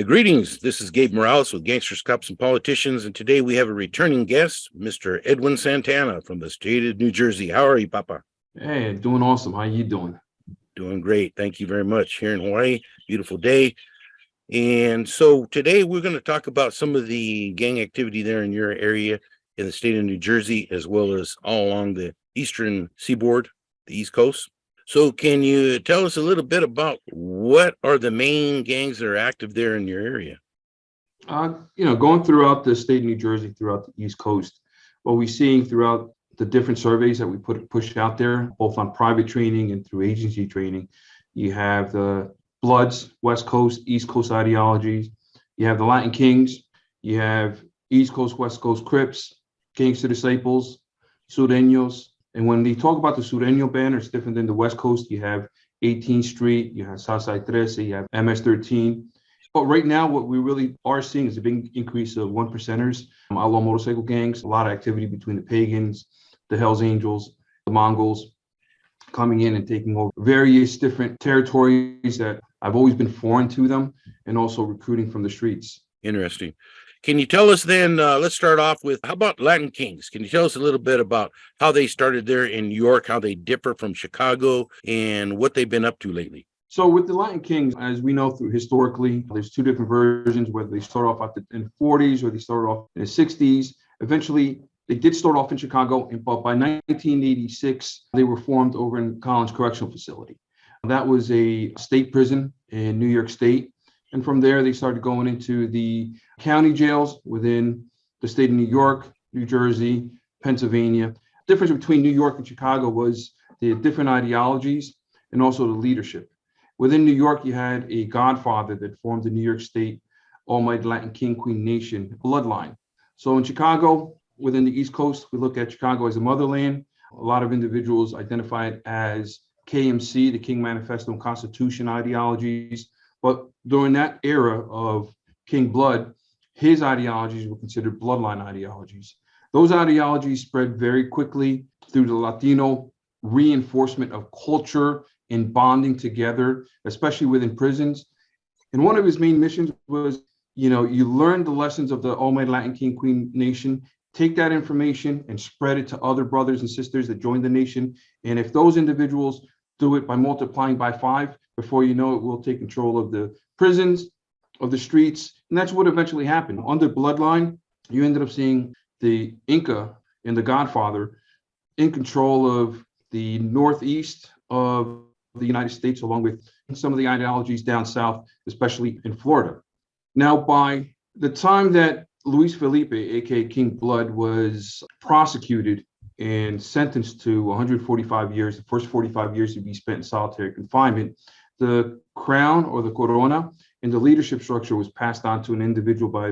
Greetings. This is Gabe Morales with Gangsters, Cops, and Politicians, and today we have a returning guest, Mr. Edwin Santana from the state of New Jersey. How are you, Papa? Hey, doing awesome. How you doing? Doing great. Thank you very much. Here in Hawaii, beautiful day. And so today we're going to talk about some of the gang activity there in your area in the state of New Jersey, as well as all along the eastern seaboard, the East Coast. So can you tell us a little bit about what are the main gangs that are active there in your area? Going throughout the state of New Jersey, throughout the East Coast, what we're seeing throughout the different surveys that we push out there, both on private training and through agency training, you have the Bloods, West Coast, East Coast ideologies. You have the Latin Kings. You have East Coast, West Coast Crips, Gangster Disciples, Sureños. And when they talk about the Sureño banner, it's different than the West Coast. You have 18th Street, you have Southside 13, you have MS-13. But right now, what we really are seeing is a big increase of one percenters, outlaw motorcycle gangs, a lot of activity between the Pagans, the Hells Angels, the Mongols, coming in and taking over various different territories that I've always been foreign to them, and also recruiting from the streets. Interesting. Can you tell us then, let's start off with, how about Latin Kings? Can you tell us a little bit about how they started there in New York, how they differ from Chicago, and what they've been up to lately? So with the Latin Kings, as we know through historically, there's two different versions, whether they start off in the 40s or they start off in the 60s. Eventually, they did start off in Chicago, but by 1986, they were formed over in Collins Correctional Facility. That was a state prison in New York State. And from there, they started going into the county jails within the state of New York, New Jersey, Pennsylvania. The difference between New York and Chicago was the different ideologies and also the leadership. Within New York, you had a godfather that formed the New York State Almighty Latin King Queen Nation bloodline. So in Chicago, within the East Coast, we look at Chicago as a motherland. A lot of individuals identify it as KMC, the King Manifesto and Constitution ideologies. But during that era of King Blood, his ideologies were considered bloodline ideologies. Those ideologies spread very quickly through the Latino reinforcement of culture and bonding together, especially within prisons. And one of his main missions was, you learn the lessons of the Almighty Latin King Queen Nation, take that information and spread it to other brothers and sisters that join the nation. And if those individuals do it by multiplying by 5, before you know it, we'll take control of the prisons, of the streets. And that's what eventually happened. Under Bloodline, you ended up seeing the Inca and the Godfather in control of the northeast of the United States, along with some of the ideologies down south, especially in Florida. Now, by the time that Luis Felipe, aka King Blood, was prosecuted and sentenced to 145 years, the first 45 years to be spent in solitary confinement, the crown or the corona and the leadership structure was passed on to an individual by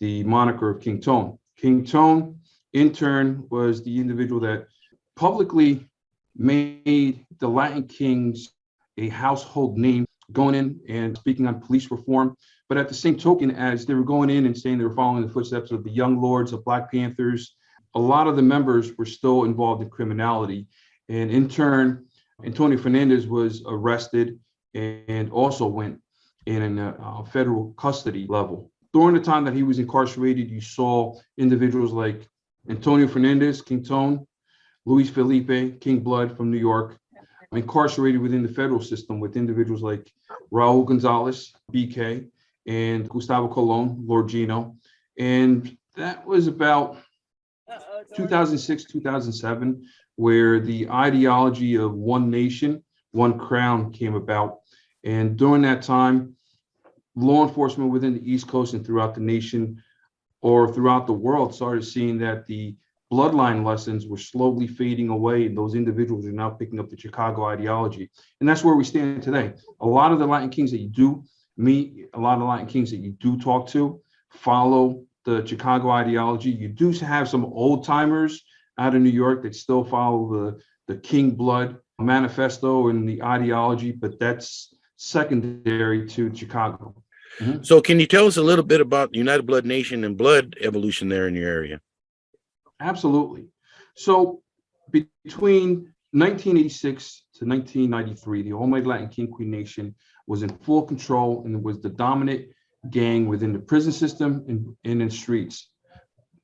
the moniker of King Tone. King Tone, in turn, was the individual that publicly made the Latin Kings a household name, going in and speaking on police reform. But at the same token, as they were going in and saying they were following the footsteps of the Young Lords, of Black Panthers, a lot of the members were still involved in criminality. And in turn, Antonio Fernandez was arrested and also went in a federal custody level. During the time that he was incarcerated, you saw individuals like Antonio Fernandez, King Tone, Luis Felipe, King Blood from New York, incarcerated within the federal system with individuals like Raul Gonzalez, BK, and Gustavo Colon, Lord Gino. And that was about 2006, 2007, where the ideology of one nation, one crown came about. And during that time, law enforcement within the East Coast and throughout the nation or throughout the world started seeing that the bloodline lessons were slowly fading away, and those individuals are now picking up the Chicago ideology. And that's where we stand today. A lot of the Latin Kings that you do meet, a lot of the Latin Kings that you do talk to, follow the Chicago ideology. You do have some old timers out of New York that still follow the King Blood manifesto and the ideology, but that's secondary to Chicago. Mm-hmm. So can you tell us a little bit about United Blood Nation and blood evolution there in your area? Absolutely. So between 1986 to 1993, the Almighty Latin King Queen Nation was in full control and was the dominant gang within the prison system and in the streets.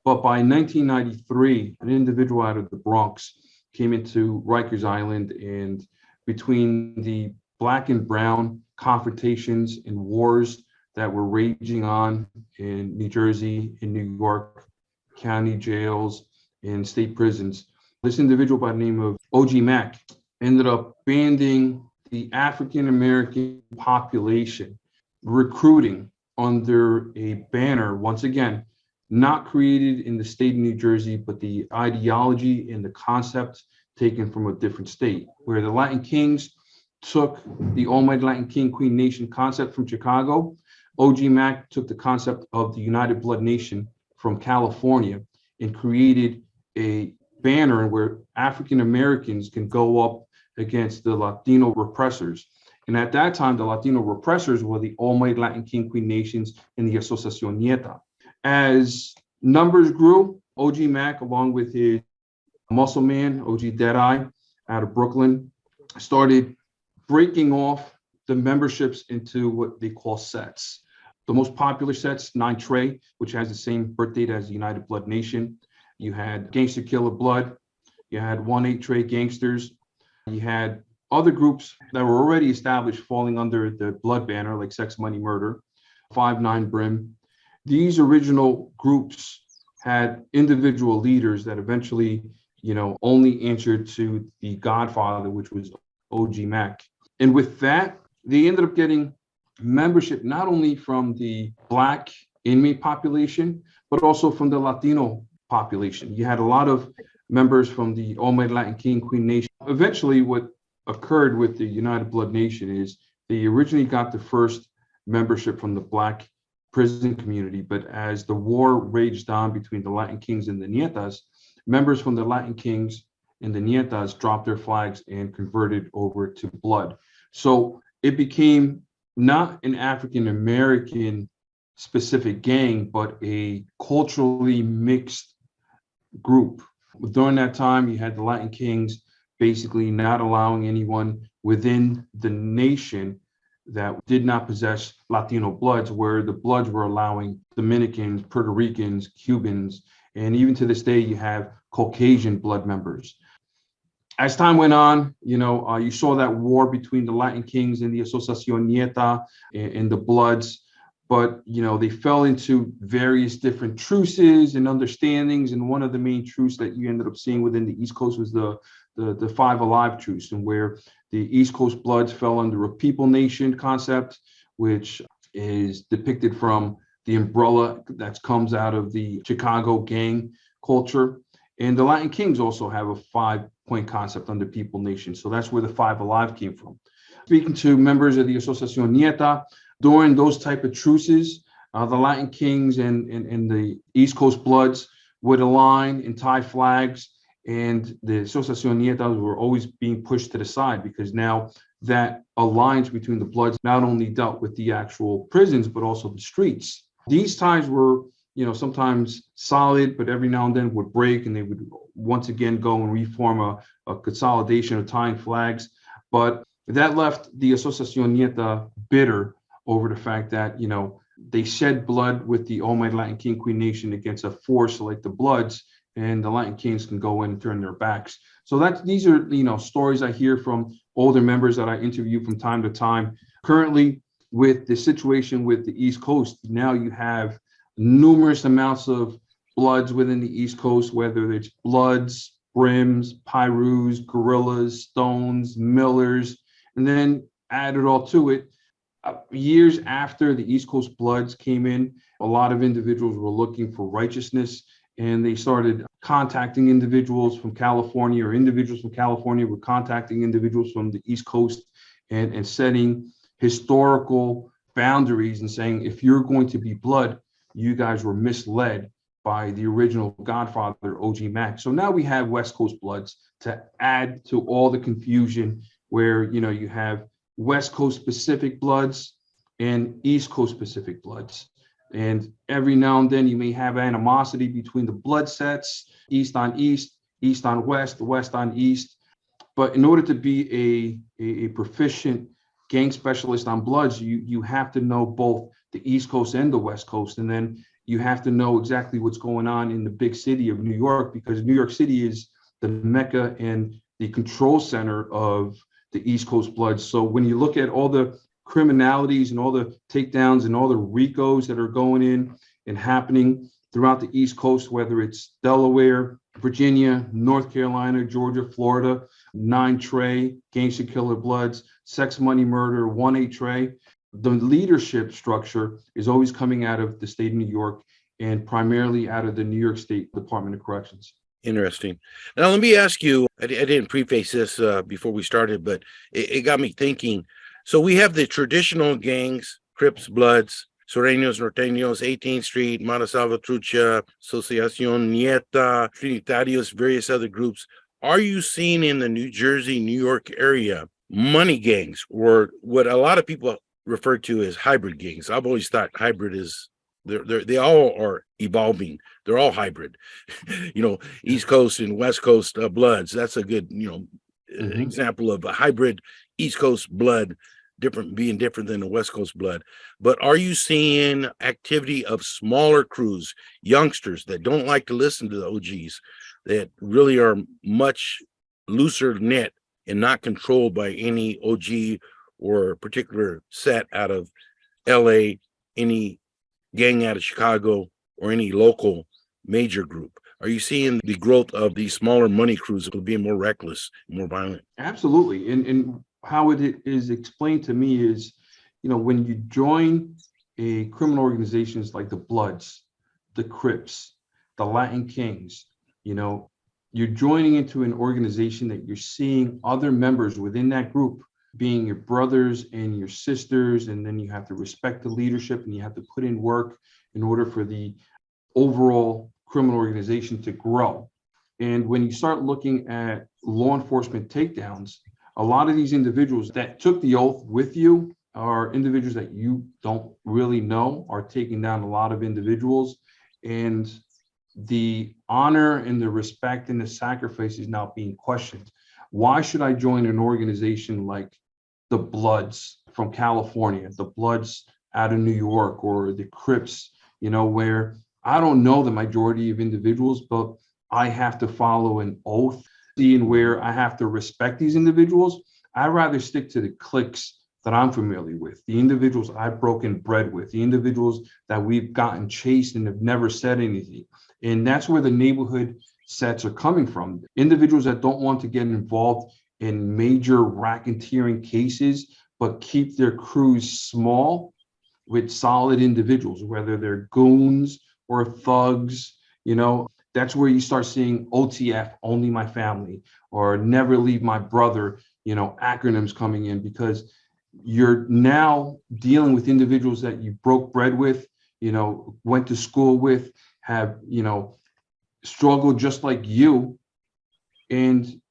But by 1993, an individual out of the Bronx came into Rikers Island, and between the black and brown confrontations and wars that were raging on in New Jersey, in New York, county jails, and state prisons, this individual by the name of O.G. Mack ended up banding the African American population, recruiting under a banner, once again, not created in the state of New Jersey, but the ideology and the concept taken from a different state, where the Latin Kings took the Almighty Latin King Queen Nation concept from Chicago. O.G. Mack took the concept of the United Blood Nation from California and created a banner where African Americans can go up against the Latino repressors. And at that time, the Latino repressors were the Almighty Latin King Queen Nations and the Asociación Nieta. As numbers grew, O.G. Mack, along with his muscle man, O.G. Deadeye, out of Brooklyn, started breaking off the memberships into what they call sets. The most popular sets, 9 Trey, which has the same birth date as the United Blood Nation. You had Gangster Killer Blood. You had 1-8 Trey Gangsters. You had other groups that were already established falling under the blood banner, like Sex, Money, Murder, 5-9 Brim. These original groups had individual leaders that eventually, only answered to the Godfather, which was O.G. Mack. And with that, they ended up getting membership not only from the Black inmate population, but also from the Latino population. You had a lot of members from the Almighty Latin King Queen Nation. Eventually, what occurred with the United Blood Nation is they originally got the first membership from the Black prison community, but as the war raged on between the Latin Kings and the Nietas, members from the Latin Kings and the Nietas dropped their flags and converted over to Blood. So it became not an African American specific gang, but a culturally mixed group. During that time, you had the Latin Kings basically not allowing anyone within the nation that did not possess Latino bloods, where the bloods were allowing Dominicans, Puerto Ricans, Cubans, and even to this day, you have Caucasian blood members. As time went on, you saw that war between the Latin Kings and the Asociación Nieta and the Bloods, but, they fell into various different truces and understandings. And one of the main truces that you ended up seeing within the East Coast was the Five Alive truce, and where the East Coast Bloods fell under a people nation concept, which is depicted from the umbrella that comes out of the Chicago gang culture. And the Latin Kings also have a 5-point concept under people nation. So that's where the Five Alive came from. Speaking to members of the Asociación Nieta, during those type of truces, the Latin Kings and the East Coast Bloods would align and tie flags, and the Asociación Nietas were always being pushed to the side, because now that alliance between the Bloods not only dealt with the actual prisons, but also the streets. These ties were, sometimes solid, but every now and then would break, and they would once again go and reform a consolidation of tying flags. But that left the Asociación Nieta bitter over the fact that, they shed blood with the Almighty Latin King Queen Nation against a force like the Bloods, and the Latin Kings can go in and turn their backs. So these are, stories I hear from older members that I interview from time to time. Currently, with the situation with the East Coast, now you have numerous amounts of Bloods within the East Coast, whether it's Bloods, Brims, Pyrus, Gorillas, Stones, Millers, and then add it all to it. Years after the East Coast Bloods came in, a lot of individuals were looking for righteousness, and they started contacting individuals from California, or individuals from California were contacting individuals from the East Coast and setting historical boundaries and saying, if you're going to be Blood, you guys were misled by the original Godfather, O.G. Mack. So now we have West Coast Bloods to add to all the confusion, where, you have West Coast Pacific Bloods and East Coast Pacific Bloods. And every now and then you may have animosity between the blood sets, East on East, East on West, West on East. But in order to be a proficient gang specialist on Bloods, you have to know both the East Coast and the West Coast. And then you have to know exactly what's going on in the big city of New York, because New York City is the mecca and the control center of the East Coast Bloods. So when you look at all the criminalities and all the takedowns and all the RICOs that are going in and happening throughout the East Coast, whether it's Delaware, Virginia, North Carolina, Georgia, Florida, 9 Trey, Gangster Killer Bloods, Sex Money Murder, 1-8 Trey, the leadership structure is always coming out of the state of New York and primarily out of the New York State Department of Corrections. Interesting. Now, let me ask you, I didn't preface this before we started, but it got me thinking. So we have the traditional gangs, Crips, Bloods, Sureños, Norteños, 18th Street, Mara Salvatrucha, Asociación Nieta, Trinitarios, various other groups. Are you seeing in the New Jersey, New York area, money gangs, or what a lot of people refer to as hybrid gangs? I've always thought hybrid is, they all are evolving. They're all hybrid. East Coast and West Coast Bloods. That's a good, example of a hybrid East Coast Blood, being different than the West Coast Blood. But are you seeing activity of smaller crews, youngsters that don't like to listen to the OGs, that really are much looser knit and not controlled by any OG or particular set out of LA, any gang out of Chicago, or any local major group? Are you seeing the growth of these smaller money crews being more reckless, more violent? Absolutely. And how it is explained to me is, when you join a criminal organizations like the Bloods, the Crips, the Latin Kings, you're joining into an organization that you're seeing other members within that group being your brothers and your sisters, and then you have to respect the leadership and you have to put in work in order for the overall criminal organization to grow. And when you start looking at law enforcement takedowns, a lot of these individuals that took the oath with you are individuals that you don't really know are taking down a lot of individuals. And the honor and the respect and the sacrifice is now being questioned. Why should I join an organization like the Bloods from California, the Bloods out of New York, or the Crips, where I don't know the majority of individuals, but I have to follow an oath, and where I have to respect these individuals? I'd rather stick to the cliques that I'm familiar with, the individuals I've broken bread with, the individuals that we've gotten chased and have never said anything. And that's where the neighborhood sets are coming from. Individuals that don't want to get involved in major racketeering cases, but keep their crews small with solid individuals, whether they're goons or thugs. That's where you start seeing OTF, only my family, or never leave my brother, acronyms coming in, because you're now dealing with individuals that you broke bread with, went to school with, have, struggled just like you, and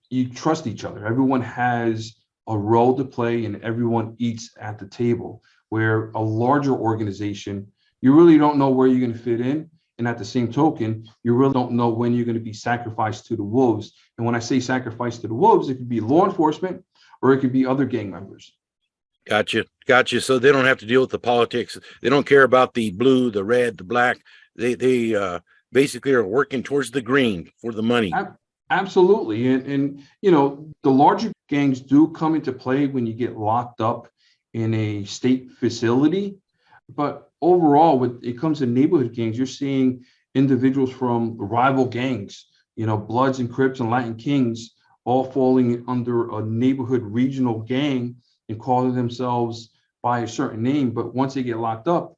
you trust each other. Everyone has a role to play and everyone eats at the table, where a larger organization, you really don't know where you're going to fit in. And at the same token, you really don't know when you're going to be sacrificed to the wolves. And when I say sacrificed to the wolves, it could be law enforcement or it could be other gang members. Gotcha. So they don't have to deal with the politics. They don't care about the blue, the red, the black. They basically are working towards the green for the money. Absolutely. And the larger gangs do come into play when you get locked up in a state facility. But overall, when it comes to neighborhood gangs, you're seeing individuals from rival gangs, Bloods and Crips and Latin Kings, all falling under a neighborhood regional gang and calling themselves by a certain name. But once they get locked up,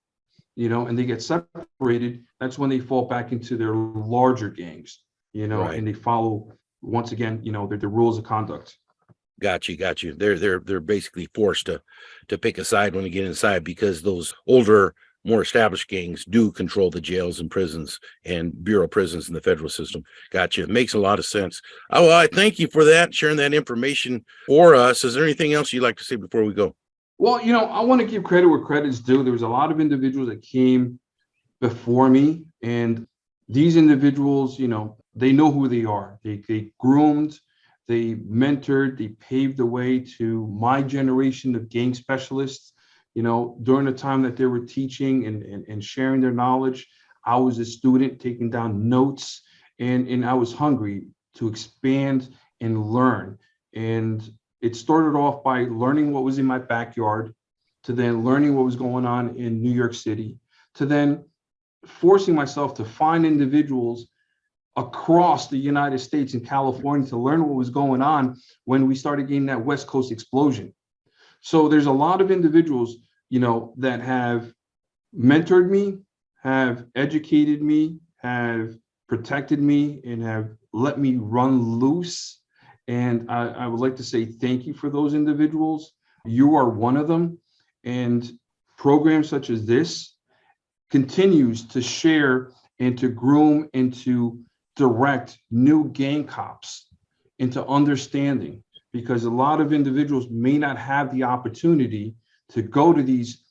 and they get separated, that's when they fall back into their larger gangs, right. And they follow, once again, the rules of conduct. Got you. They're basically forced to pick a side when they get inside, because those older, more established gangs do control the jails and prisons and Bureau of Prisons in the federal system. Gotcha. It makes a lot of sense. Oh, well, I thank you for that, sharing that information for us. Is there anything else you'd like to say before we go? Well, I want to give credit where credit's due. There was a lot of individuals that came before me, and these individuals, they know who they are. They groomed, they mentored, they paved the way to my generation of gang specialists, during the time that they were teaching and sharing their knowledge, I was a student taking down notes, and I was hungry to expand and learn. And it started off by learning what was in my backyard, to then learning what was going on in New York City, to then forcing myself to find individuals across the United States and California to learn what was going on when we started getting that West Coast explosion. So there's a lot of individuals, that have mentored me, have educated me, have protected me, and have let me run loose. And I would like to say thank you for those individuals. You are one of them. And programs such as this continues to share and to groom and to direct new gang cops into understanding, because a lot of individuals may not have the opportunity to go to these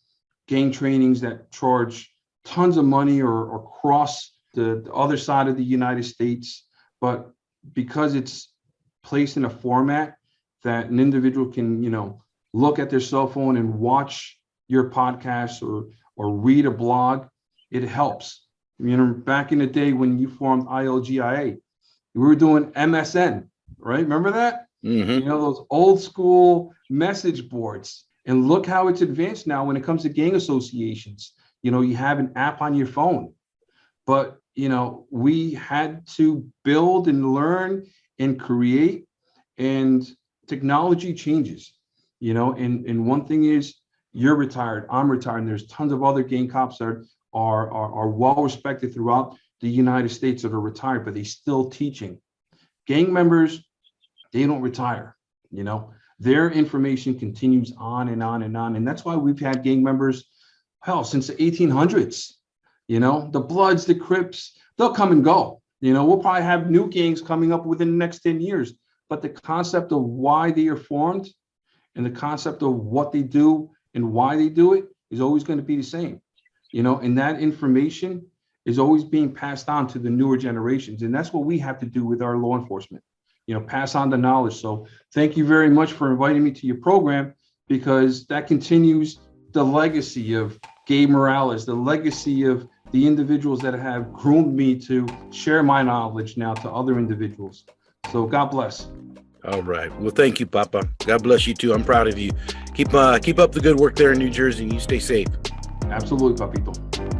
gang trainings that charge tons of money or cross the other side of the United States. But because it's placed in a format that an individual can, look at their cell phone and watch your podcast or read a blog, it helps. Back in the day when you formed ILGIA, we were doing MSN, right? Remember that? Mm-hmm. Those old school message boards. And look how it's advanced now when it comes to gang associations. You have an app on your phone. But, we had to build and learn and create, and technology changes, and one thing is, you're retired, I'm retired, and there's tons of other gang cops that are well respected throughout the United States that are retired, but they still teaching. Gang members, they don't retire, their information continues on and on and on. And that's why we've had gang members, since the 1800s, the Bloods, the Crips, they'll come and go. We'll probably have new gangs coming up within the next 10 years. But the concept of why they are formed and the concept of what they do and why they do it is always going to be the same. And that information is always being passed on to the newer generations. And that's what we have to do with our law enforcement, pass on the knowledge. So thank you very much for inviting me to your program, because that continues the legacy of Gabe Morales, the legacy of the individuals that have groomed me to share my knowledge now to other individuals. So God bless. All right. Well, thank you, Papa. God bless you too. I'm proud of you. Keep up the good work there in New Jersey, and you stay safe. Absolutely, Papito.